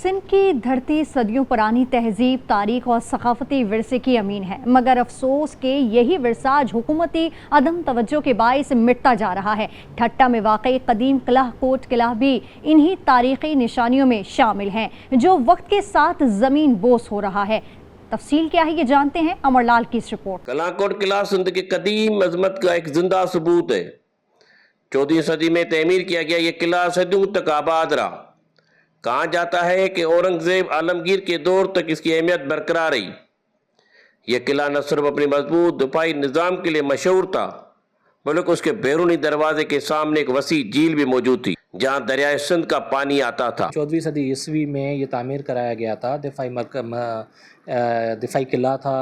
सिंध की धरती सदियों पुरानी तहजीब, तारीख और सकाफती विरसे की अमीन है, मगर अफसोस के यही विरसा आज हुकूमती अदम तवज्जो के बाइस मिटता जा रहा है। ठट्टा में वाक़ई कदीम किला कोट किला भी इन्हीं तारीखी निशानियों में शामिल हैं, जो वक्त के साथ ज़मीन बोस हो रहा है। तफसील क्या है ये जानते हैं अमरलाल की इस रिपोर्ट। कलाकोट किला सिंध के कदीम अजमत का एक जिंदा सबूत है। 14वीं सदी में तमीर किया गया ये किला सदियों तक आबाद रहा। कहा जाता है कि औरंगजेब आलमगीर के दौर तक इसकी अहमियत बरकरार रही। यह किला न सिर्फ अपनी मजबूत दफाई निज़ाम के लिए मशहूर था, बल्कि उसके बैरूनी दरवाजे के सामने एक वसी झील भी मौजूद थी, जहाँ दरियाए सिंध का पानी आता था। 14वीं सदी ईस्वी में ये तामीर कराया गया था। दिफाई किला था,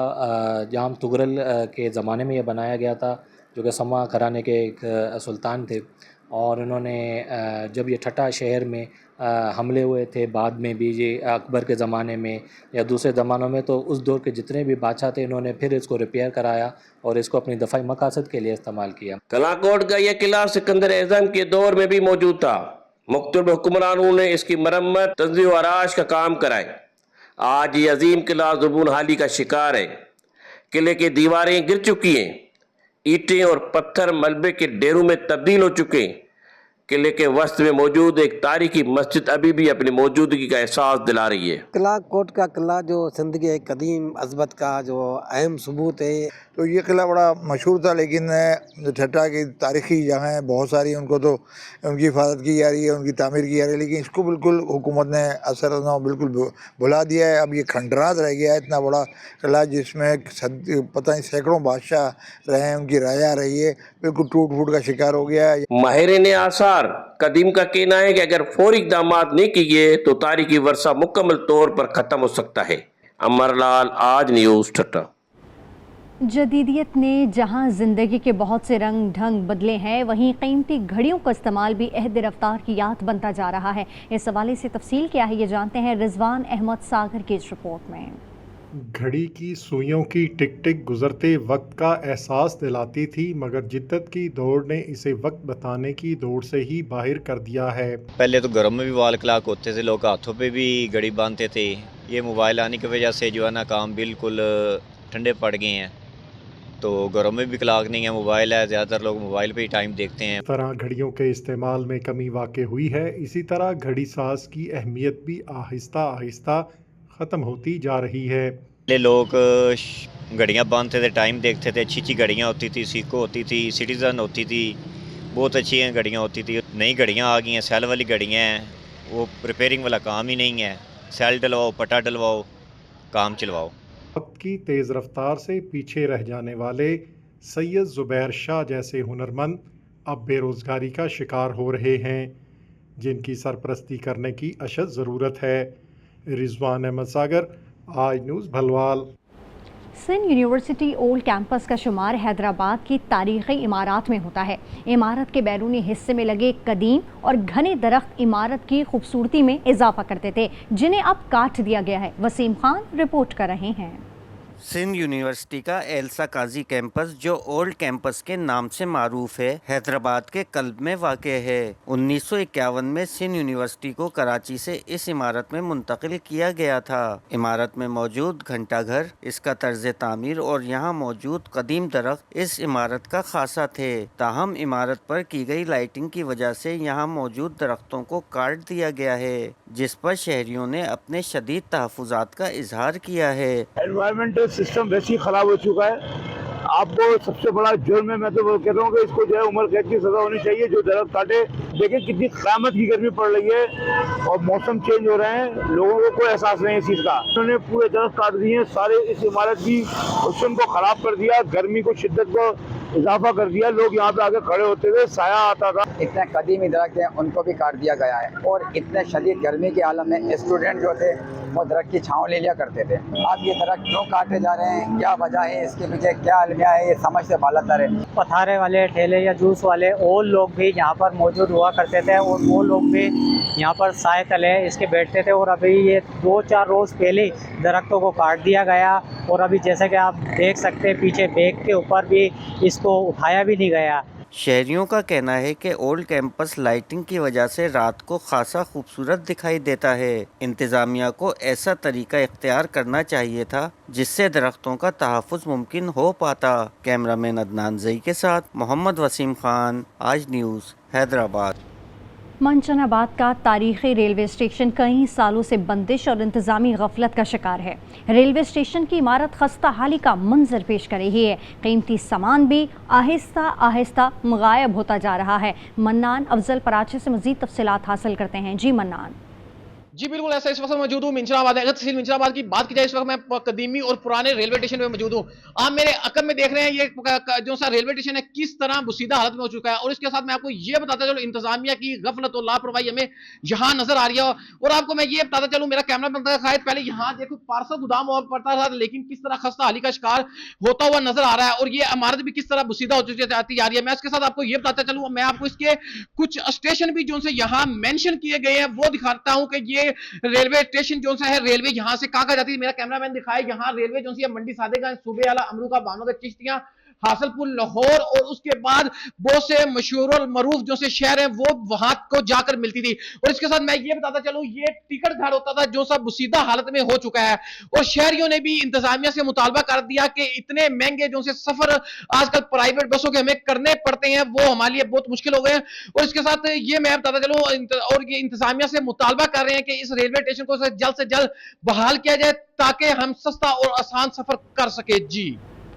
जहाँ तुगरल के ज़माने में ये बनाया गया था, जो कि समा घराने के एक सुल्तान थे। और उन्होंने जब ये ठट्टा शहर में हमले हुए थे, बाद में भी ये अकबर के ज़माने में या दूसरे ज़मानों में, तो उस दौर के जितने भी बादशाह थे, इन्होंने फिर इसको रिपेयर कराया और इसको अपनी दफाई मकासद के लिए इस्तेमाल किया। कलाकोट का यह किला सिकंदर एज़म के दौर में भी मौजूद था। मुख्तलिफ हुक्मरानों ने इसकी मरम्मत, तंज़ीम व आराश का काम कराए। आज ये अजीम किला ज़ुबून हाली का शिकार है। किले की दीवारें गिर चुकी हैं, ईंटें और पत्थर मलबे के ढेरों में तब्दील हो चुके हैं। किले के वस्त में मौजूद एक तारीखी मस्जिद अभी भी अपनी मौजूदगी का एहसास दिला रही है। कलाकोट का किला जो सिंध के कदीम अज़मत का जो अहम सबूत है, तो ये किला बड़ा मशहूर था, लेकिन ठट्टा की तारीखी जगह बहुत सारी, उनको तो उनकी हिफाजत की जा रही है, उनकी तामीर की जा रही है, लेकिन इसको बिल्कुल हुकूमत ने असर बिल्कुल भुला दिया है। अब ये खंडरात रह गया है, इतना बड़ा किला जिसमें पता नहीं सैकड़ों बादशाह रहे हैं, उनकी राजा रही है, बिल्कुल टूट फूट का शिकार हो गया है। माहिरीन आसार कदीम का कहना है कि अगर फौरी इक़दामात नहीं किए तो तारीखी वर्षा मुकम्मल तौर पर ख़त्म हो सकता है। अमरलाल, आज न्यूज़ ठट्टा। जदीदियत ने जहां ज़िंदगी के बहुत से रंग ढंग बदले हैं, वहीं कीमती घड़ियों का इस्तेमाल भी अहद रफ्तार की याद बनता जा रहा है। इस हवाले से तफसील क्या है ये जानते हैं रिजवान अहमद सागर की इस रिपोर्ट में। घड़ी की सुइयों की टिक टिक गुजरते वक्त का एहसास दिलाती थी, मगर जिद्दत की दौड़ ने इसे वक्त बताने की दौड़ से ही बाहर कर दिया है। पहले तो घरों में भी वॉल क्लॉक होते थे, लोग हाथों पे भी घड़ी बांधते थे। ये मोबाइल आने की वजह से जो है ना काम बिल्कुल ठंडे पड़ गए हैं, तो घरों में भी क्लॉक नहीं है, मोबाइल है, ज़्यादातर लोग मोबाइल पे ही टाइम देखते हैं। इस तरह घड़ियों के इस्तेमाल में कमी वाक़ई हुई है। इसी तरह घड़ी साज की अहमियत भी आहिस्ता आहिस्ता ख़त्म होती जा रही है। पहले लोग घड़ियाँ बांधते थे, टाइम देखते थे, अच्छी अच्छी घड़ियाँ होती थी, सीको होती थी, सिटीज़न होती थी, बहुत अच्छी घड़ियाँ होती थी। नई घड़ियाँ आ गई हैं, सेल वाली घड़ियाँ हैं, वो रिपेयरिंग वाला काम ही नहीं है। सेल डलवाओ, पटा डलवाओ, काम चलवाओ। वक्त की तेज़ रफ्तार से पीछे रह जाने वाले सैयद ज़ुबैर शाह जैसे हुनरमंद अब बेरोज़गारी का शिकार हो रहे हैं, जिनकी सरपरस्ती करने की अशद ज़रूरत है। रिजवान अहमद सागर, आज news Bhalwal. Sindh university old campus का शुमार हैदराबाद की तारीख़ी इमारत में होता है। इमारत के बैरूनी हिस्से में लगे कदीम और घने दरख्त इमारत की खूबसूरती में इजाफा करते थे, जिन्हें अब काट दिया गया है। वसीम खान रिपोर्ट कर रहे हैं। सिंध यूनिवर्सिटी का एल्सा काजी कैंपस, जो ओल्ड कैंपस के नाम से मारूफ है, हैदराबाद के कल्ब में वाक़ है। 1951 में सिंध यूनिवर्सिटी को कराची से इस इमारत में मुंतकिल किया गया था। इमारत में मौजूद घंटाघर, इसका तर्ज तामीर और यहाँ मौजूद कदीम दरख्त इस इमारत का खासा थे। ताहम इमारत पर की गई लाइटिंग की वजह से यहाँ मौजूद दरख्तों को काट दिया गया है, जिस पर शहरियों ने अपने शदीद तहफ़्फ़ुज़ात का इजहार किया है। एनवायरमेंटल सिस्टम वैसे ही खराब हो चुका है। आपको सबसे बड़ा जुर्म है, मैं तो कहता हूँ कि इसको जो है उम्र कैद की सजा होनी चाहिए जो दरख्त काटे। देखें कितनी क़यामत की गर्मी पड़ रही है और मौसम चेंज हो रहे हैं, लोगों को कोई एहसास नहीं है इस चीज़ का। उन्होंने पूरे दरख्त काट दिए हैं, सारे इस इमारत की हुस्न को ख़राब कर दिया, गर्मी को, शिद्दत को इजाफा कर दिया। लोग यहाँ पे आके खड़े होते थे, साया आता था। इतने कदीमी दरख्त हैं, उनको भी काट दिया गया है। और इतने शदीद गर्मी के आलम में स्टूडेंट जो थे वो दरख्त की छाँव ले लिया करते थे। अब ये दरख्त क्यों काटे जा रहे हैं, क्या वजह है, इसके पीछे क्या अलमिया है, ये समझ से बाला है। पथारे वाले, ठेले या जूस वाले और लोग भी यहाँ पर मौजूद हुआ करते थे, और वो लोग भी यहाँ पर साए तले इसके बैठते थे। और अभी ये 2-4 रोज़ पहले दरख्तों को काट दिया गया, और अभी जैसे कि आप देख सकते हैं पीछे बैग के ऊपर भी इसको उठाया भी नहीं गया। शहरियों का कहना है कि ओल्ड कैंपस लाइटिंग की वजह से रात को खासा खूबसूरत दिखाई देता है। इंतज़ामिया को ऐसा तरीका इख्तियार करना चाहिए था जिससे दरख्तों का तहफ़्फ़ुज़ मुमकिन हो पाता। कैमरामैन अदनान ज़ई के साथ मोहम्मद वसीम खान, आज न्यूज़, हैदराबाद। मंचनाबाद का तारीखी रेलवे स्टेशन कई सालों से बंदिश और इंतजामी गफलत का शिकार है। रेलवे स्टेशन की इमारत खस्ता हाली का मंजर पेश कर रही है। कीमती सामान भी आहिस्ता आहिस्ता गायब होता जा रहा है। मन्नान अफजल पराचे से मजीद तफसीलात हासिल करते हैं। जी मन्नान। जी बिल्कुल, ऐसा इस वक्त मौजूद हूँ मिंचनाबाद। अगर तहसील मिंचनाबाद की बात की जाए, इस वक्त मैं कदीमी और पुराने रेलवे स्टेशन में मौजूद हूँ। आप मेरे अकब में देख रहे हैं ये जो सा रेलवे स्टेशन है किस तरह बुसीदा हालत में हो चुका है। और इसके साथ मैं आपको ये बताता चलूँ, इंतजामिया की गफलत और लापरवाही हमें यहाँ नजर आ रही है। और आपको मैं ये बताता चलूँ, मेरा कैमरा बनता है, पहले यहाँ देखो पार्सल गोदाम हुआ पड़ता था, लेकिन किस तरह खस्ता हाली का शिकार होता हुआ नजर आ रहा है। और ये इमारत भी किस तरह बुसीदा हो चुकी जाती जा रही है। मैं इसके साथ आपको ये बताता चलूँ, मैं आपको इसके कुछ स्टेशन भी जो से यहाँ मेंशन किए गए हैं वो दिखाता हूँ कि ये रेलवे स्टेशन जो सा है, रेलवे यहां से कहां जाती है। मेरा कैमरामैन दिखाए, यहां रेलवे जो सी मंडी सादेगंज, सूबे वाला, अमरूका, भावनगर, चिश्तियां, हासलपुर, लाहौर और उसके बाद बहुत से मशहूर और मरूफ जो से शहर हैं वो वहां को जाकर मिलती थी। और इसके साथ मैं ये बताता चलूं, ये टिकट घर होता था जो सब बुसीदा हालत में हो चुका है। और शहरियों ने भी इंतजामिया से मुतालबा कर दिया कि इतने महंगे जो से सफर आजकल प्राइवेट बसों के हमें करने पड़ते हैं वो हमारे लिए बहुत मुश्किल हो गए हैं। और इसके साथ ये मैं बताता चलूं, और ये इंतजामिया से मुतालबा कर रहे हैं कि इस रेलवे स्टेशन को जल्द से जल्द बहाल किया जाए ताकि हम सस्ता और आसान सफर कर सके। जी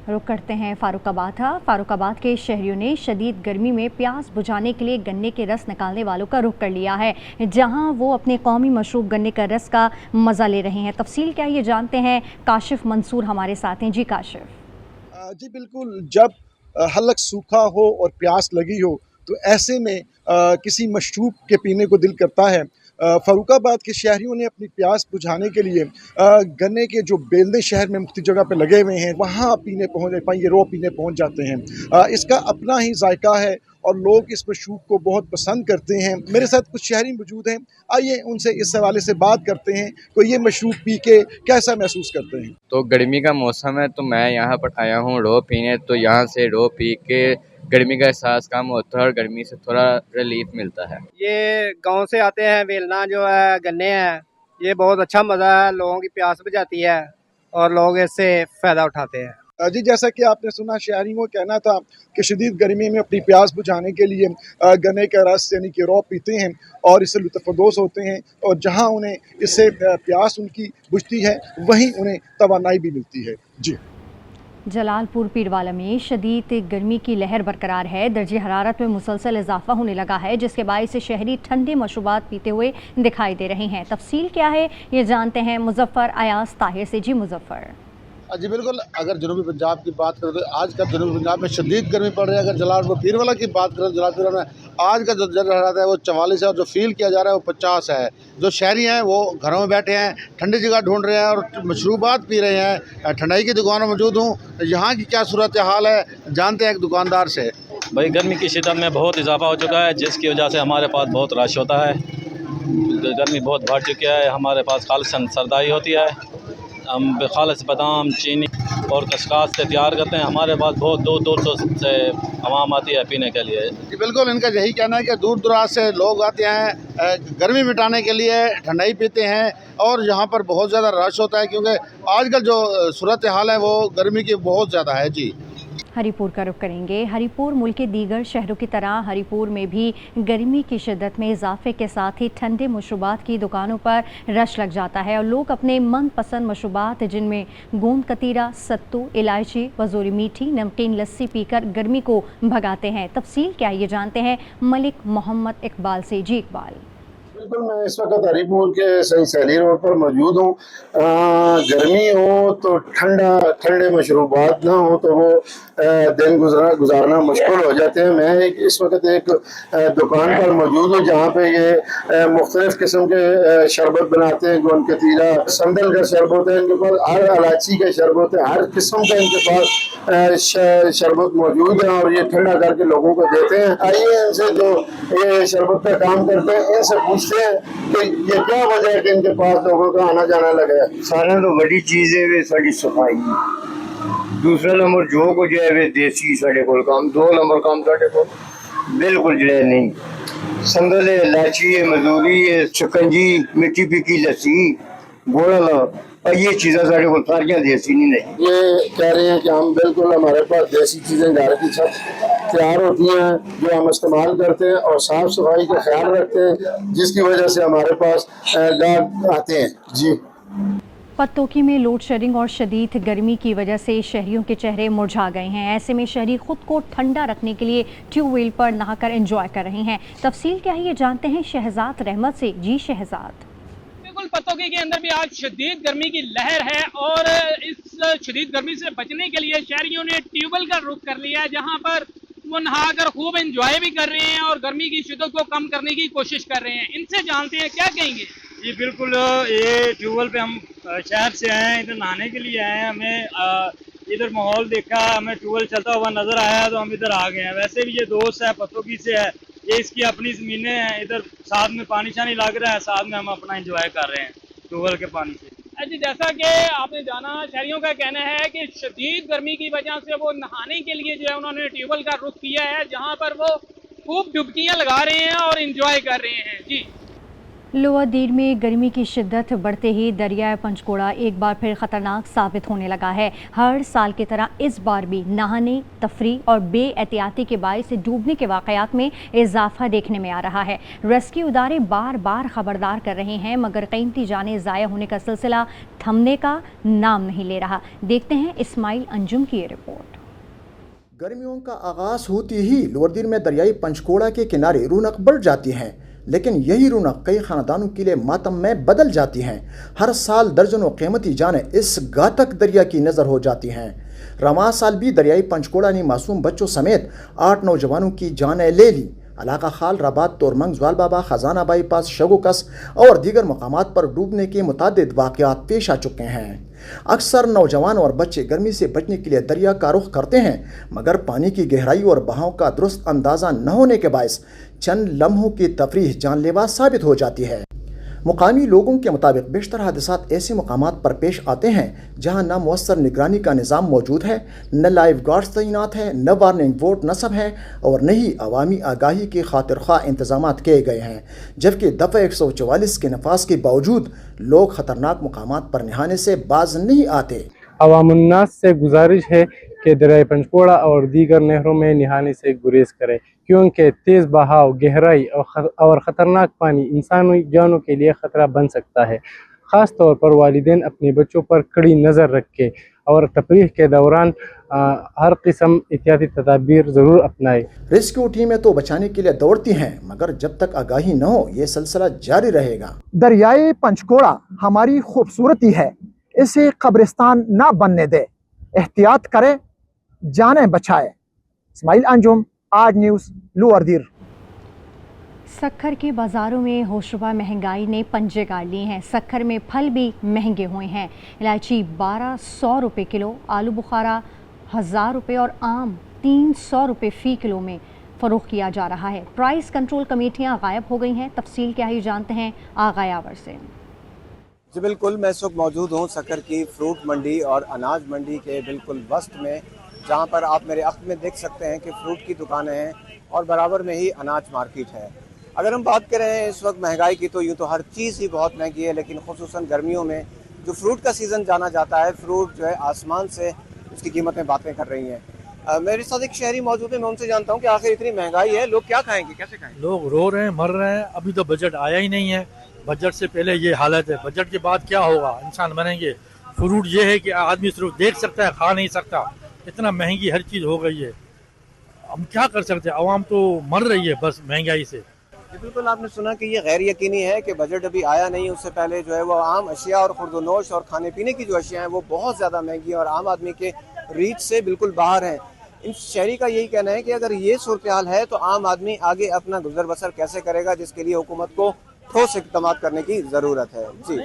रुक करते हैं फारुखाबाद के शहरियों ने शदीद गर्मी में प्यास बुझाने के लिए गन्ने के रस निकालने वालों का रुख कर लिया है, जहां वो अपने कौमी मशरूब गन्ने का रस का मज़ा ले रहे हैं। तफसील क्या ये जानते हैं, काशिफ मंसूर हमारे साथ हैं। जी काशिफ। जी बिल्कुल, जब हलक सूखा हो और प्यास लगी हो तो ऐसे में किसी मशरूब के पीने को दिल करता है। फरुखाबाद के शहरियों ने अपनी प्यास बुझाने के लिए गन्ने के जो बेलने शहर में मुख्तलिफ जगह पे लगे हुए हैं वहाँ पीने ये रो पीने पहुँच जाते हैं। इसका अपना ही जायका है और लोग इस मशरूब को बहुत पसंद करते हैं। मेरे साथ कुछ शहरी मौजूद हैं, आइए उनसे इस हवाले से बात करते हैं कि ये मशरूब पी के कैसा महसूस करते हैं। तो गर्मी का मौसम है तो मैं यहाँ पर आया हूँ रो पीने, तो यहाँ से रो पी के गर्मी का एहसास कम होता है और गर्मी से थोड़ा रिलीफ मिलता है। ये गांव से आते हैं, बेलना जो है गन्ने हैं, ये बहुत अच्छा मज़ा है, लोगों की प्यास बुझाती है और लोग इससे फ़ायदा उठाते हैं। जी जैसा कि आपने सुना, शहरियों का कहना था कि शदीद गर्मी में अपनी प्यास बुझाने के लिए गन्ने का रस यानी कि रौ पीते हैं और इससे लुत्फ़अंदोज़ होते हैं, और जहां उन्हें इससे प्यास उनकी बुझती है वहीं उन्हें तवानाई भी मिलती है। जी जलालपुर पीरवाला में शदीद गर्मी की लहर बरकरार है। दर्जे हरारत में मुसलसल इजाफा होने लगा है, जिसके बायस शहरी ठंडे मशरूबात पीते हुए दिखाई दे रहे हैं। तफसील क्या है ये जानते हैं मुजफ्फर अयाज ताहिर से। जी मुजफ्फर। जी बिल्कुल, अगर जनूबी पंजाब की बात करें तो आज का जनूबी पंजाब में शदीद गर्मी पड़ रही है। अगर जलालपुर पीरवाला की बात करें तो जलालपुर में आज का जो दर्जा हरारत है वो 44 है और जो फील किया जा रहा है वो 50 है। जो शहरी हैं वो घरों में बैठे हैं, ठंडी जगह ढूंढ रहे हैं और मशरूबात पी रहे हैं। ठंडाई की दुकान में मौजूद हूँ, यहाँ की क्या सूरत हाल है जानते हैं एक दुकानदार से। भाई गर्मी की शिद्दत में बहुत इजाफा हो चुका है, जिसकी वजह से हमारे पास बहुत रश होता है। गर्मी बहुत बढ़ चुकी है, हमारे पास खालिसन सरदाई होती है, हम खालिस बादाम, चीनी और कशकास से तैयार करते हैं। हमारे पास बहुत दूर से आवाम आती है पीने के लिए। जी बिल्कुल, इनका यही कहना है कि दूर दराज से लोग आते हैं गर्मी मिटाने के लिए, ठंडाई पीते हैं और यहाँ पर बहुत ज़्यादा रश होता है क्योंकि आजकल जो सूरत हाल है वो गर्मी की बहुत ज़्यादा है। जी हरिपुर का रुख करेंगे। हरिपुर मुल्क के दीगर शहरों की तरह हरिपुर में भी गर्मी की शिद्दत में इजाफे के साथ ही ठंडे मशरूबात की दुकानों पर रश लग जाता है और लोग अपने मनपसंद मशरूबात जिनमें गोंद कतीरा, सत्तू, इलायची, वजूरी मीठी, नमकीन लस्सी पीकर गर्मी को भगाते हैं। तफसील क्या ये जानते हैं मलिक मोहम्मद इकबाल से। जी इकबाल। बिल्कुल, मैं इस वक्त हरिपुर के सही सैली रोड पर मौजूद हूँ। गर्मी हो तो ठंडे मशरूबात ना हो तो वो दिन गुजारना मुश्किल हो जाते हैं। मैं इस वक्त एक दुकान पर मौजूद हूँ जहाँ पे ये मुख्तलिफ किस्म के शरबत बनाते हैं। गोंद कतीरा, संदल का शरबत है इनके पास, हर इलायची का शरबत है, हर किस्म का इनके पास शरबत मौजूद है और ये ठंडा करके लोगों को देते हैं। आइए इनसे जो ये शरबत का काम करते हैं इनसे पूछते हैं कि ये क्या वजह है कि इनके पास लोगों का आना जाना लगा है। सारे तो बड़ी चीज़ है साड़ी सफाई, دوسرا نمبر جو کچھ ہے وہ دیسی ساڈے کول کام، 2 نمبر کام ساڈے کول بالکل جو ہے نہیں، سنگل ہے، الائچی ہے، مزوری ہے، شکنجی، مٹی پکی لسی، گوڑا، اور یہ چیزیں ساڈے کول ساریاں دیسی نہیں۔ یہ کہہ رہے ہیں کہ ہم بالکل ہمارے پاس دیسی چیزیں گھر کی سب تیار ہوتی ہیں جو ہم استعمال کرتے ہیں اور صاف صفائی کا خیال رکھتے ہیں، جس کی وجہ سے ہمارے پاس گاہک آتے ہیں۔ جی پتوکی میں لوڈ شیڈنگ اور شدید گرمی کی وجہ سے شہریوں کے چہرے مرجھا گئے ہیں۔ ایسے میں شہری خود کو ٹھنڈا رکھنے کے لیے ٹیوب ویل پر نہا کر انجوائے کر رہے ہیں۔ تفصیل کیا ہے یہ جانتے ہیں شہزاد رحمت سے۔ جی شہزاد۔ بالکل پتوکی کے اندر بھی آج شدید گرمی کی لہر ہے اور اس شدید گرمی سے بچنے کے لیے شہریوں نے ٹیوب ویل کا رخ کر لیا ہے، جہاں پر وہ نہا کر خوب انجوائے بھی کر رہے ہیں اور گرمی کی شدت کو کم کرنے کی کوشش کر رہے ہیں۔ ان سے جانتے ہیں کیا کہیں گے۔ جی بالکل، یہ ٹیوب ویل پہ ہم شہر سے آئے ہیں، ادھر نہانے کے لیے آئے ہیں۔ ہمیں ادھر ماحول دیکھا، ہمیں ٹیوب ویل چلتا ہوا نظر آیا تو ہم ادھر آ گئے ہیں۔ ویسے بھی یہ دوست ہے پتوکی سے ہے، یہ اس کی اپنی زمینیں ہیں، ادھر ساتھ میں پانی شانی لگ رہا ہے، ساتھ میں ہم اپنا انجوائے کر رہے ہیں ٹیوب ویل کے پانی سے۔ جی جیسا کہ آپ نے جانا، شہریوں کا کہنا ہے کہ شدید گرمی کی وجہ سے وہ نہانے کے لیے جو ہے انہوں نے ٹیوب ویل کا رخ کیا ہے، جہاں پر وہ خوب ڈبکیاں لگا رہے ہیں اور انجوائے کر رہے ہیں۔ جی لوور دیر میں گرمی کی شدت بڑھتے ہی دریائے پنچکوڑا ایک بار پھر خطرناک ثابت ہونے لگا ہے۔ ہر سال کی طرح اس بار بھی نہانے، تفریح اور بے احتیاطی کے باعث ڈوبنے کے واقعات میں اضافہ دیکھنے میں آ رہا ہے۔ ریسکیو ادارے بار بار خبردار کر رہے ہیں مگر قیمتی جانیں ضائع ہونے کا سلسلہ تھمنے کا نام نہیں لے رہا۔ دیکھتے ہیں اسماعیل انجم کی یہ رپورٹ۔ گرمیوں کا آغاز ہوتی ہی لوور دیر میں دریائی پنچکوڑا کے کنارے رونق بڑھ جاتی ہے، لیکن یہی رونق کئی خاندانوں کے لیے ماتم میں بدل جاتی ہیں۔ ہر سال درجنوں قیمتی جانیں اس گھاتک دریا کی نظر ہو جاتی ہیں۔ رواں سال بھی دریائی پنچکوڑا نے معصوم بچوں سمیت 8 نوجوانوں کی جانیں لے لی۔ علاقہ خال، ربات، تورمنگ، زوال بابا، خزانہ بائی پاس، شگوکس اور دیگر مقامات پر ڈوبنے کے متعدد واقعات پیش آ چکے ہیں۔ اکثر نوجوان اور بچے گرمی سے بچنے کے لیے دریا کا رخ کرتے ہیں، مگر پانی کی گہرائی اور بہاؤ کا درست اندازہ نہ ہونے کے باعث چند لمحوں کی تفریح جان لیوا ثابت ہو جاتی ہے۔ مقامی لوگوں کے مطابق بیشتر حادثات ایسے مقامات پر پیش آتے ہیں جہاں نہ مؤثر نگرانی کا نظام موجود ہے، نہ لائف گارڈز تعینات ہیں، نہ وارننگ بورڈ نصب ہیں اور نہ ہی عوامی آگاہی کے خاطر خواہ انتظامات کیے گئے ہیں، جبکہ دفعہ 144 کے نفاذ کے باوجود لوگ خطرناک مقامات پر نہانے سے باز نہیں آتے۔ عوام الناس سے گزارش ہے کہ دریائے پنچکوڑا اور دیگر نہروں میں نہانے سے گریز کریں، کیونکہ تیز بہاؤ، گہرائی اور خطرناک پانی انسانی جانوں کے لیے خطرہ بن سکتا ہے۔ خاص طور پر والدین اپنے بچوں پر کڑی نظر رکھیں اور تفریح کے دوران ہر قسم احتیاطی تدابیر ضرور اپنائیں۔ ریسکیو ٹیمیں تو بچانے کے لیے دوڑتی ہیں، مگر جب تک آگاہی نہ ہو یہ سلسلہ جاری رہے گا۔ دریائے پنچکوڑا ہماری خوبصورتی ہے، اسے قبرستان نہ بننے دے، احتیاط کرے، جانیں بچائے۔ اسماعیل انجم، آج نیوز، لوور دیر۔ سکھر کے بازاروں میں ہوشربا مہنگائی نے پنجے گاڑ لی ہیں۔ سکھر میں پھل بھی مہنگے ہوئے ہیں۔ الائچی 1200 روپے کلو، آلو بخارا 1000 روپے اور آم 300 روپے فی کلو میں فروخت کیا جا رہا ہے۔ پرائس کنٹرول کمیٹیاں غائب ہو گئی ہیں۔ تفصیل کیا ہے جانتے ہیں آغا یاور سے۔ جی بالکل، میں اس وقت موجود ہوں سکھر کی فروٹ منڈی اور اناج منڈی کے بالکل وسط میں، جہاں پر آپ میرے عقب میں دیکھ سکتے ہیں کہ فروٹ کی دکانیں ہیں اور برابر میں ہی اناج مارکیٹ ہے۔ اگر ہم بات کریں اس وقت مہنگائی کی تو یوں تو ہر چیز ہی بہت مہنگی ہے، لیکن خصوصاً گرمیوں میں جو فروٹ کا سیزن جانا جاتا ہے، فروٹ جو ہے آسمان سے اس کی قیمتیں باتیں کر رہی ہیں۔ میرے ساتھ ایک شہری موجود ہے، میں ان سے جانتا ہوں کہ آخر اتنی مہنگائی ہے، لوگ کیا کھائیں گے، کیسے کھائیں گے؟ لوگ رو رہے ہیں، مر رہے ہیں۔ ابھی تو بجٹ آیا ہی نہیں ہے، بجٹ سے پہلے یہ حالت ہے، بجٹ کے بعد کیا ہوگا؟ انسان بنیں گے۔ فروٹ یہ ہے کہ آدمی صرف دیکھ سکتا ہے، کھا نہیں سکتا، اتنا مہنگی ہر چیز ہو گئی ہے۔ ہم کیا کر سکتے ہیں؟ عوام تو مر رہی ہے بس مہنگائی سے۔ بالکل، آپ نے سنا کہ یہ غیر یقینی ہے کہ بجٹ ابھی آیا نہیں، اس سے پہلے جو ہے وہ عام اشیاء اور خورد و نوش اور کھانے پینے کی جو اشیاء ہیں وہ بہت زیادہ مہنگی ہیں اور عام آدمی کے ریچ سے بالکل باہر ہیں۔ ان شہری کا یہی کہنا ہے کہ اگر یہ صورتحال ہے تو عام آدمی آگے اپنا گزر بسر کیسے کرے گا، جس کے لیے حکومت کو ٹھوس اقدامات کرنے کی ضرورت ہے۔ جی،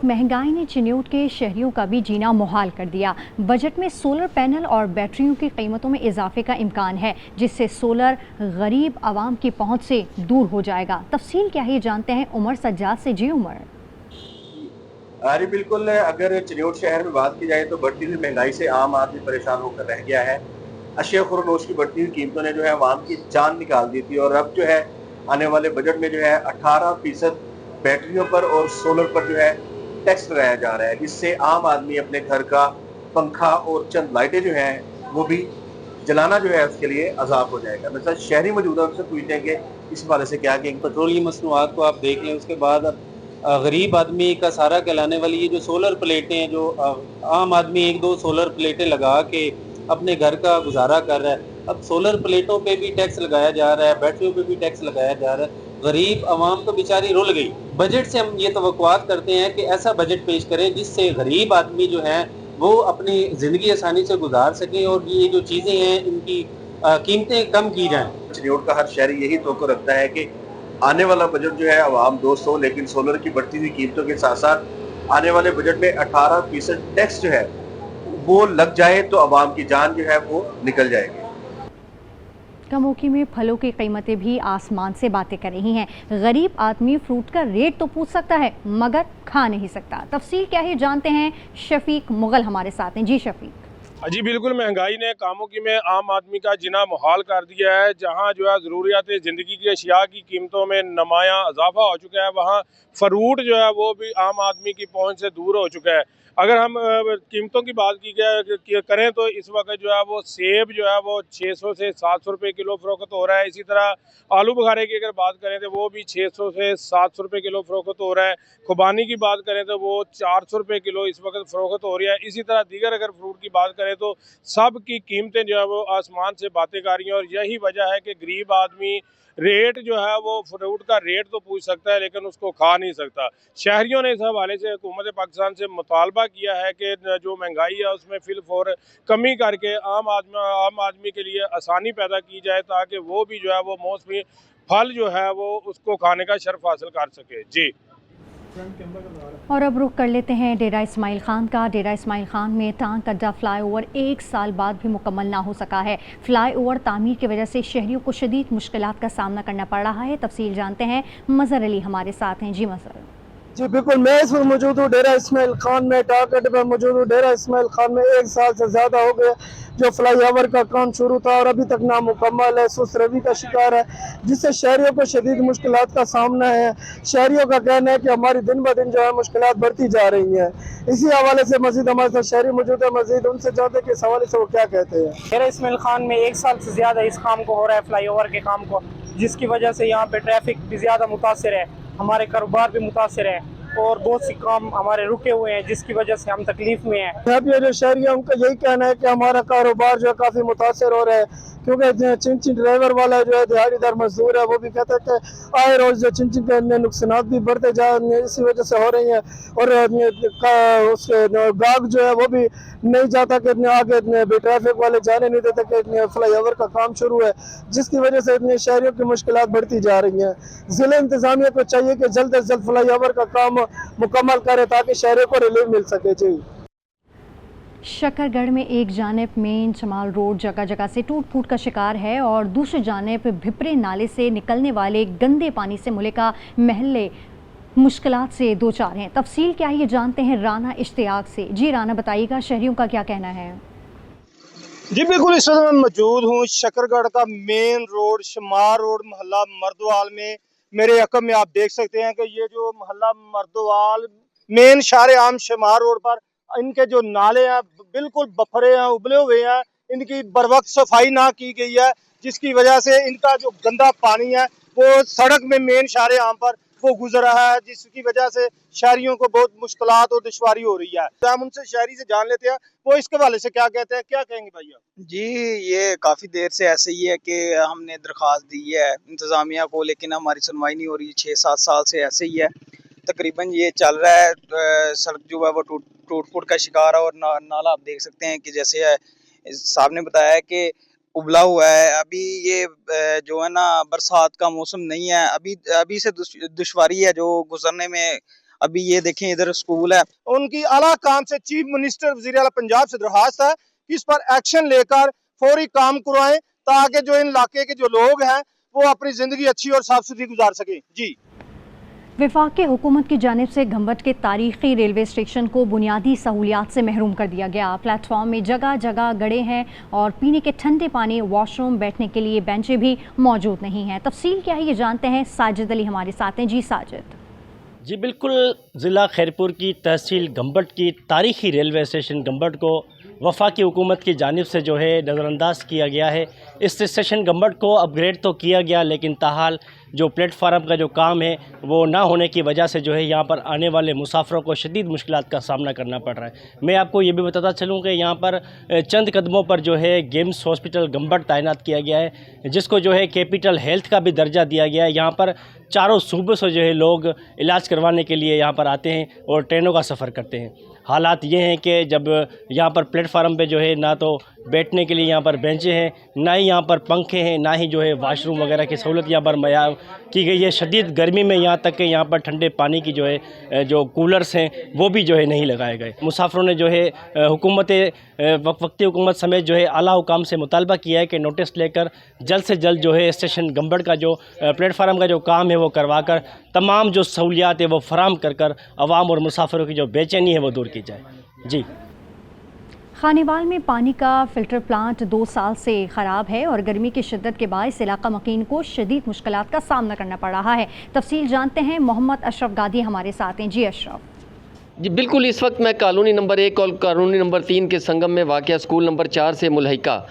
مہنگائی نے چنیوٹ کے شہریوں کا بھی جینا محال کر دیا۔ بجٹ میں سولر پینل اور بیٹریوں کی قیمتوں میں اضافے کا امکان ہے، جس سے سولر غریب عوام کی پہنچ سے دور ہو جائے گا۔ تفصیل کیا ہے یہ جانتے ہیں عمر سجاد سے۔ جی عمر۔ जी बिल्कुल, अगर चिन्योट शहर में बात की जाए तो बढ़ती हुई महंगाई से आम आदमी परेशान होकर रह गया है। अशिया खुरनोश की बढ़ती हुई कीमतों ने जो है आवाम की जान निकाल दी थी और अब जो है आने वाले बजट में जो है 18% बैटरियों पर और सोलर पर जो है टैक्स लगाया जा रहा है, जिससे आम आदमी अपने घर का पंखा और चंद लाइटें जो हैं वो भी जलाना जो है उसके लिए अजाब हो जाएगा। मेरे साथ शहरी मौजूद है, उनसे पूछते हैं कि इस वाले से क्या कहेंगे। पेट्रोलियम मसनूआत को आप देख लें, उसके बाद अब गरीब आदमी का सहारा कहलाने वाली ये जो सोलर प्लेटें हैं, जो आम आदमी 1-2 सोलर प्लेटें लगा के अपने घर का गुजारा कर रहा है, अब सोलर प्लेटों पे भी टैक्स लगाया जा रहा है, बैटरियों पे भी टैक्स लगाया जा रहा है। गरीब आवाम तो बेचारी रुल गई। बजट से हम ये तवक्कुआत करते हैं कि ऐसा बजट पेश करें जिससे गरीब आदमी जो है वो अपनी ज़िंदगी आसानी से गुजार सकें और ये जो चीज़ें हैं इनकी कीमतें कम की जाएँ। चिन्योट का हर शहरी यही तवक्को रखता है कि आने वाला बजट जो है आवाम दोस्त हो, लेकिन सोलर की बढ़ती हुई कीमतों के साथ साथ आने वाले बजट में 18% टैक्स जो है वो लग जाए तो आवाम की जान जो है वो निकल जाएगी। कमोकी में फलों की कीमतें भी आसमान से बातें कर रही हैं। गरीब आदमी फ्रूट का रेट तो पूछ सकता है मगर खा नहीं सकता। तफसील क्या है जानते हैं, शफीक मुगल हमारे साथ हैं। जी शफीक। जी बिल्कुल, महंगाई ने कामोकी में आम आदमी का जीना मुहाल कर दिया है। जहां जो है ज़रूरियात ज़िंदगी की अशिया की कीमतों में नुमायां इजाफा हो चुका है, वहां फ्रूट जो है वो भी आम आदमी की पहुंच से दूर हो चुका है। अगर हम कीमतों की बात करें तो इस वक्त जो है वो सेब जो है वो 600 से 700 रुपये किलो फ़रोख्त हो रहा है। इसी तरह आलू बुखारे की अगर बात करें तो वो भी 600 से 700 रुपये किलो फ़रोख्त हो रहा है। खुबानी की बात करें तो वो 400 रुपये किलो इस वक्त फ़रोख्त हो रही है। इसी तरह दीगर अगर फ्रूट की बात करें तो सब की कीमतें जो है वो आसमान से बातें कर रही हैं और यही वजह है कि गरीब आदमी रेट जो है वो फ्रूट का रेट तो पूछ सकता है लेकिन उसको खा नहीं सकता। शहरियों ने इस हवाले से हुकूमत पाकिस्तान से मुतालबा किया है कि जो महंगाई है उसमें फिलफौर कमी करके आम आदमी के लिए आसानी पैदा की जाए ताकि वो भी जो है वो मौसमी फल जो है वो उसको खाने का शर्फ हासिल कर सके। जी। और अब रुख कर लेते हैं डेरा इस्माइल खान का। डेरा इस्माइल खान में टांग अड्डा फ्लाईओवर 1 साल बाद भी मुकम्मल ना हो सका है। फ्लाईओवर तामीर की वजह से शहरियों को शदीद मुश्किलात का सामना करना पड़ रहा है। तफसील जानते हैं, मज़हर अली हमारे साथ हैं। जी मज़हर। जी बिल्कुल, मैं इस वक्त मौजूद हूँ डेरा इस्माइल खान में, टांग अड्डे पर मौजूद हूँ। डेरा इस्माइल खान में 1 साल से ज़्यादा हो गया जो फ्लाईओवर का काम शुरू था और अभी तक नामुकम्मल है, सुस्त रवि का शिकार है, जिससे शहरियों को शदीद मुश्किलात का सामना है। शहरियों का कहना है कि हमारी दिन ब दिन जो है मुश्किलात बढ़ती जा रही हैं। इसी हवाले से मजीद हमारे साथ शहरी मौजूद है, मजीद उनसे जानते हैं कि इस हवाले से वो क्या कहते हैं। डेरा इस्माइल खान में 1 साल से ज़्यादा इस काम को हो रहा है, फ्लाईओवर के काम को, जिसकी वजह से यहाँ पे ट्रैफिक भी ज़्यादा मुतासर है, हमारे कारोबार भी मुतासर है और बहुत सी काम हमारे रुके हुए हैं जिसकी वजह से हम तकलीफ में हैं। यहाँ पे जो शहरी है उनका यही कहना है कि हमारा कारोबार जो है काफ़ी मुतासर हो रहा है, क्योंकि चिन ड्राइवर वाला जो है दिहाड़ीदार मजदूर है वो भी कहता है कि आए रोज़ जो चिन के नुकसानात भी बढ़ते जा रहे हैं, इसी वजह से हो रही हैं और उस गाहक जो है वो भी नहीं चाहता कि इतने आगे इतने ट्रैफिक वाले जाने नहीं देते कि इतने फ्लाईओवर का काम शुरू है, जिसकी वजह से इतने शहरियों की मुश्किलात बढ़ती जा रही हैं। ज़िले इंतज़ामिया को चाहिए कि जल्द से जल्द फ्लाईओवर का काम मुकम्मल करे ताकि शहरों को रिलीफ मिल सके। जी। शकरगढ़ में एक जानिब मेन चमाल रोड जगह जगह से टूट फूट का शिकार है और दूसरी जानिब भिपरे नाले से निकलने वाले गंदे पानी से मुल्का महल्ले मुश्किलात से दो चार हैं। तफसील क्या है ये जानते हैं राना इश्तियाक से। जी राना, बताइएगा शहरियों का क्या कहना है। जी बिल्कुल, इस वक्त मैं मौजूद हूँ शकरगढ़ का मेन रोड शमार रोड मोहल्ला मर्दवाल में। मेरे अकब में आप देख सकते हैं कि ये जो मोहल्ला मर्दवाल मेन शारे आम शमार रोड पर इनके जो नाले हैं बिल्कुल बफरे हैं, उबले हुए हैं, इनकी बर वक्त सफाई ना की गई है, जिसकी वजह से इनका जो गंदा पानी है वो सड़क में मेन शारे आम पर वो गुजर रहा है, जिसकी वजह से शहरियों को बहुत मुश्किलात और दुश्वारी हो रही है। तो हम उनसे शहरी से जान लेते हैं वो इसके हवाले से क्या कहते हैं। क्या कहेंगे भैया? जी, ये काफ़ी देर से ऐसे ही है कि हमने दरख्वास्त दी है इंतज़ामिया को, लेकिन हमारी सुनवाई नहीं हो रही। 6-7 साल से ऐसे ही है, तकरीबन ये चल रहा है। सड़क जो है वो टूट फूट का शिकार है और नाला आप देख सकते हैं कि जैसे है साहब ने बताया है कि उबला हुआ है। अभी ये जो है ना बरसात का मौसम नहीं है, अभी से दुश्वारी है जो गुजरने में। अभी ये देखें इधर स्कूल है। उनकी आला काम से चीफ मिनिस्टर वज़ीर आला पंजाब से दरख्वास्त है कि इस पर एक्शन लेकर फौरी काम करवाएं ताकि जो इन इलाके के जो लोग हैं वो अपनी जिंदगी अच्छी और साफ सुथरी गुजार सकें। जी। वफाकी हुकूमत की जानिब से घम्बट के तारीखी रेलवे स्टेशन को बुनियादी सहूलियात से महरूम कर दिया गया। प्लेटफॉर्म में जगह जगह गड्ढे हैं और पीने के ठंडे पानी, वॉशरूम, बैठने के लिए बेंचें भी मौजूद नहीं हैं। तफसील क्या है ये जानते हैं, साजिद अली हमारे साथ हैं। जी साजिद। जी बिल्कुल, ज़िला खैरपुर की तहसील घम्बट की तारीखी रेलवे स्टेशन घम्बट को वफाकी हुकूमत की जानिब से जो है नज़रअंदाज किया गया है। इस स्टेशन घम्बट को अपग्रेड तो किया गया, लेकिन ताहाल जो प्लेटफार्म का जो काम है वो ना होने की वजह से जो है यहाँ पर आने वाले मुसाफिरों को शदीद मुश्किलात का सामना करना पड़ रहा है। मैं आपको ये भी बताता चलूँ कि यहाँ पर चंद कदमों पर जो है गेम्स हॉस्पिटल घम्बट तैनात किया गया है, जिसको जो है कैपिटल हेल्थ का भी दर्जा दिया गया है। यहाँ पर चारों सूबों से जो है लोग इलाज करवाने के लिए यहाँ पर आते हैं और ट्रेनों का सफ़र करते हैं। हालात ये हैं कि जब यहाँ पर प्लेटफार्म पे जो है ना तो बैठने के लिए यहाँ पर बेंचें हैं, ना ही यहाँ पर पंखे हैं, ना ही जो है वाशरूम वगैरह की सहूलत यहाँ पर मुहैया की गई है। शदीद गर्मी में यहाँ तक कि यहाँ पर ठंडे पानी की जो है जो कूलर्स हैं वो भी जो है नहीं लगाए गए। मुसाफिरों ने जो है वक्ती हुकूमत समेत जो है आला हुकाम से मुतालबा किया है कि नोटिस लेकर जल्द से जल्द जो है स्टेशन घम्बट का जो प्लेटफार्म का जो काम है वो करवा कर तमाम जो सहूलियात है वो फराम कर कर अवाम और मुसाफिरों की जो बेचैनी है वो दूर की जाए। जी। खानेवाल में पानी का फ़िल्टर प्लांट 2 साल से ख़राब है और गर्मी की शिद्दत के बायस इलाका मकीन को शदीद मुश्किलात का सामना करना पड़ रहा है। तफसील जानते हैं, मोहम्मद अशरफ गादी हमारे साथ हैं। जी अशरफ। जी बिल्कुल, इस वक्त मैं कॉलोनी नंबर 1 और कॉलोनी नंबर 3 के संगम में वाक़या स्कूल नंबर 4 से मुल्हिका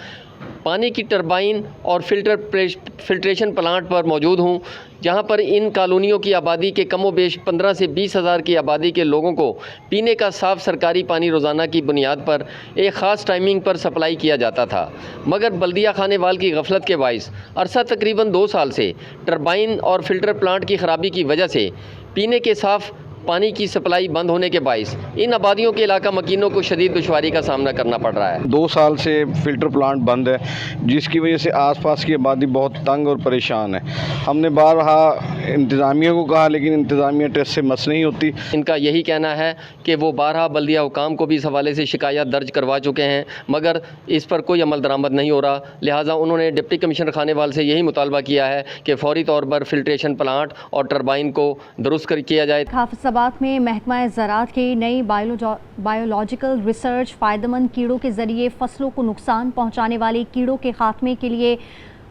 पानी की टरबाइन और फिल्ट्रेशन प्लांट पर मौजूद हूँ, जहाँ पर इन कॉलोनियों की आबादी के कमो बेश 15 से 20 हज़ार की आबादी के लोगों को पीने का साफ़ सरकारी पानी रोज़ाना की बुनियाद पर एक ख़ास टाइमिंग पर सप्लाई किया जाता था, मगर बल्दिया खानेवाल की गफलत के बाइस अरसा तकरीबन 2 साल से टरबाइन और फिल्टर प्लांट की ख़राबी की वजह से पीने के साफ़ पानी की सप्लाई बंद होने के बाइस इन आबादियों के इलाका मकीनों को शदीद दुश्वारी का सामना करना पड़ रहा है। 2 साल से फ़िल्टर प्लांट बंद है, जिसकी वजह से आसपास की आबादी बहुत तंग और परेशान है। हमने बारहा इंतज़ामिया को कहा, लेकिन इंतज़ामिया टेस्ट से मस नहीं होती। इनका यही कहना है कि वो बारहा बल्दिया हुकाम को भी इस हवाले से शिकायत दर्ज करवा चुके हैं, मगर इस पर कोई अमल दरामद नहीं हो रहा। लिहाजा उन्होंने डिप्टी कमिश्नर खानेवाल से यही मुतालबा किया है कि फौरी तौर पर फिल्ट्रेशन प्लांट और टरबाइन को दुरुस्त किया जाए। हाफिजाबाद में महकमा ज़राअत की नई बायोलॉजिकल रिसर्च फ़ायदेमंद कीड़ों के ज़रिए फसलों को नुकसान पहुँचाने वाले कीड़ों के खात्मे के लिए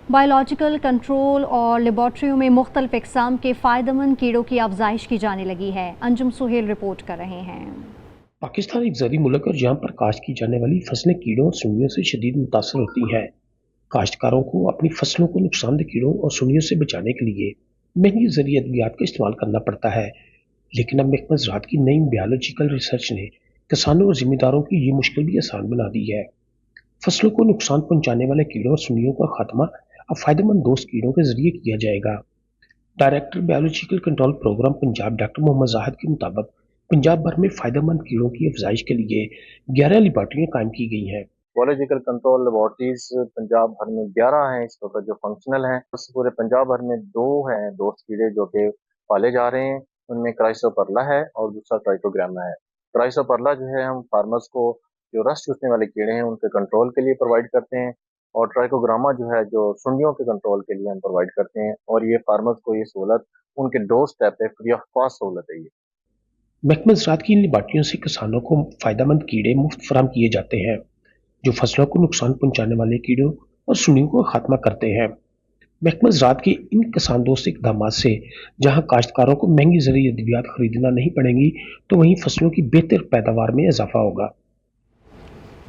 बायोलॉजिकल कंट्रोल और लेबॉर्ट्रियों में मुख्तलिफ इक़साम के फ़ायदेमंद कीड़ों की अफजाइश की जाने लगी है। अंजुम सुहेल रिपोर्ट कर रहे हैं। पाकिस्तान एक ज़री मुल्क है जहाँ पर काश्त की जाने वाली फसलें कीड़ों और सुनियों से शदीद मुतासर होती हैं। काश्तकारों को अपनी फसलों को नुकसानदेह कीड़ों और सुनियों से बचाने के लिए महंगी ज़रिए अद्वियात का इस्तेमाल करना पड़ता है, लेकिन अब महकमा ज़राअत की नई बायोलॉजिकल रिसर्च ने किसानों और ज़िम्मेदारों की ये मुश्किल भी आसान बना दी है। फसलों को नुकसान पहुँचाने वाले कीड़ों और सुनियों का खात्मा अब फ़ायदेमंद दोस्त कीड़ों के ज़रिए किया जाएगा। Director biological control programme Punjab doctor Mohammad Zahid के मुताबिक पंजाब भर में फ़ायदेमंद कीड़ों की अफजाइश के लिए 11 लेबॉर्ट्रियाँ कायम की गई हैं। बायोलॉजिकल कंट्रोल लेबॉर्ट्रीज पंजाब भर में 11 हैं इस वक्त जो फंक्शनल हैं। पूरे पंजाब भर में 2 हैं दोस्त कीड़े जो कि पाले जा रहे हैं। उनमें क्राइसोपरला है और दूसरा ट्राइकोग्रामा है। क्राइसोपरला जो है हम फार्मर्स को जो रस्ट चूसने वाले कीड़े हैं उनके कंट्रोल के लिए प्रोवाइड करते हैं, और ट्राइकोग्रामा जो है जो सुंडियों के कंट्रोल के लिए हम प्रोवाइड करते हैं, और ये फार्मर्स को ये सहूलत उनके डोर स्टेप पे फ्री ऑफ कॉस्ट सहूलत है। ये महकमा ज़राअत की इन लेबॉर्ट्रियों से किसानों को फ़ायदेमंद कीड़े मुफ्त फराहम किए जाते हैं जो फसलों को नुकसान पहुँचाने वाले कीड़ों और सुनियों को खात्मा करते हैं। महकमा ज़राअत के इन किसान दोस्त इक़दामात से जहाँ काश्तकारों को महंगी ज़रिए अद्वियात खरीदना नहीं पड़ेंगी, तो वहीं फसलों की बेहतर पैदावार में इजाफा होगा।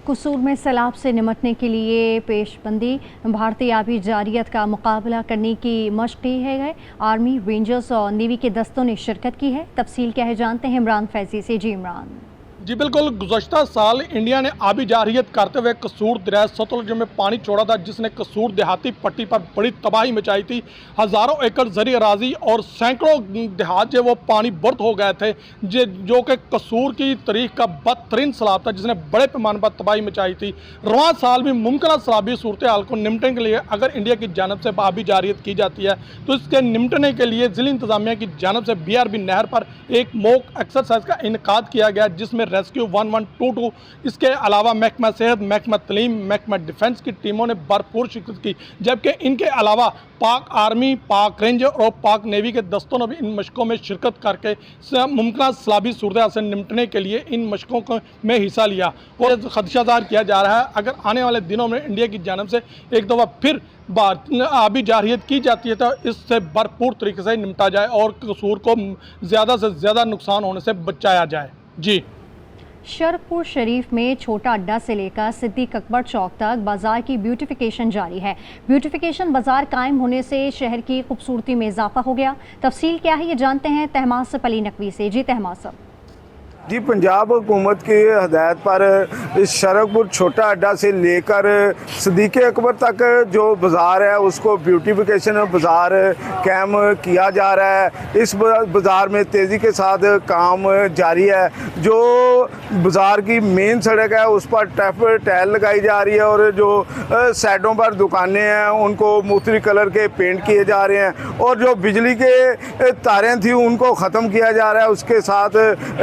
कसूर में सैलाब से निमटने के लिए पेशबंदी भारतीय आबी जारियत का मुकाबला करने की मशक़ की है। आर्मी, रेंजर्स और नेवी के दस्तों ने शिरकत की है। तफसील क्या है जानते हैं इमरान फैज़ी से। जी इमरान। जी बिल्कुल, गुज़श्ता साल इंडिया ने आबी जारियत करते हुए कसूर दरिया सतलुज में पानी छोड़ा था, जिसने कसूर देहाती पट्टी पर बड़ी तबाही मचाई थी। हज़ारों एकड़ ज़री अराजी और सैकड़ों देहात जो वो पानी बर्द हो गए थे, जो कि कसूर की तारीख का बदतरीन सैलाब था, जिसने बड़े पैमाने पर तबाही मचाई थी। रवां साल भी मुमकिन सैलाबी सूरत हाल को निपटने के लिए अगर इंडिया की जानब से आबी जारियत की जाती है, तो इसके निपटने के लिए ज़िला इंतज़ामिया की जानब से BRB नहर पर एक मॉक एक्सरसाइज का इनकाद किया गया, जिसमें रेस्क्यू 1122, इसके अलावा महकमा सेहत, महकमा तलीम, महकमा डिफेंस की टीमों ने भरपूर शिरकत की, जबकि इनके अलावा पाक आर्मी, पाक रेंज और पाक नेवी के दस्तों ने भी इन मशकों में शिरकत करके मुमकिन सैलाबी सूरत से निपटने के लिए इन मशकों में हिस्सा लिया। और खदशा ज़ाहिर किया जा रहा है अगर आने वाले दिनों में इंडिया की जानब से एक दफ़ा फिर आबी जारहियत की जाती है तो इससे भरपूर तरीके से निपटा जाए और कसूर को ज़्यादा से ज़्यादा नुकसान होने से बचाया जाए। जी। शरकपुर शरीफ में छोटा अड्डा से लेकर सिद्दीक अकबर चौक तक बाजार की ब्यूटिफिकेशन जारी है। ब्यूटिफिकेशन बाजार कायम होने से शहर की खूबसूरती में इजाफा हो गया। तफसील क्या है ये जानते हैं तहमासब अली नकवी से। जी तहमासब। जी, पंजाब हुकूमत की हदायत पर शरकपुर छोटा अड्डा से लेकर सिद्दीक अकबर तक जो बाज़ार है उसको ब्यूटिफिकेशन बाज़ार कायम किया जा रहा है। इस बाज़ार में तेज़ी के साथ काम जारी है। जो बाज़ार की मेन सड़क है उस पर टाइल लगाई जा रही है और जो साइडों पर दुकानें हैं उनको मुख्तलिफ कलर के पेंट किए जा रहे हैं और जो बिजली के तारें थी उनको ख़त्म किया जा रहा है। उसके साथ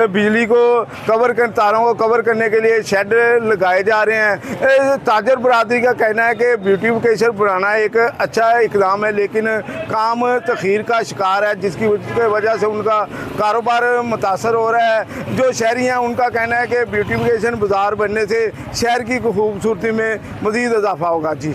बिजली को तारों को कवर करने के लिए शेड लगाए जा रहे हैं। ताजर बरादरी का कहना है कि ब्यूटिफिकेशन बनाना एक अच्छा इकदाम है लेकिन काम तखीर का शिकार है, जिसकी वजह से उनका कारोबार मुतासर हो रहा है। जो शहरी हैं उनका कहना है कि ब्यूटिफिकेशन बाज़ार बनने से शहर की खूबसूरती में मज़ीद इजाफा होगा। जी।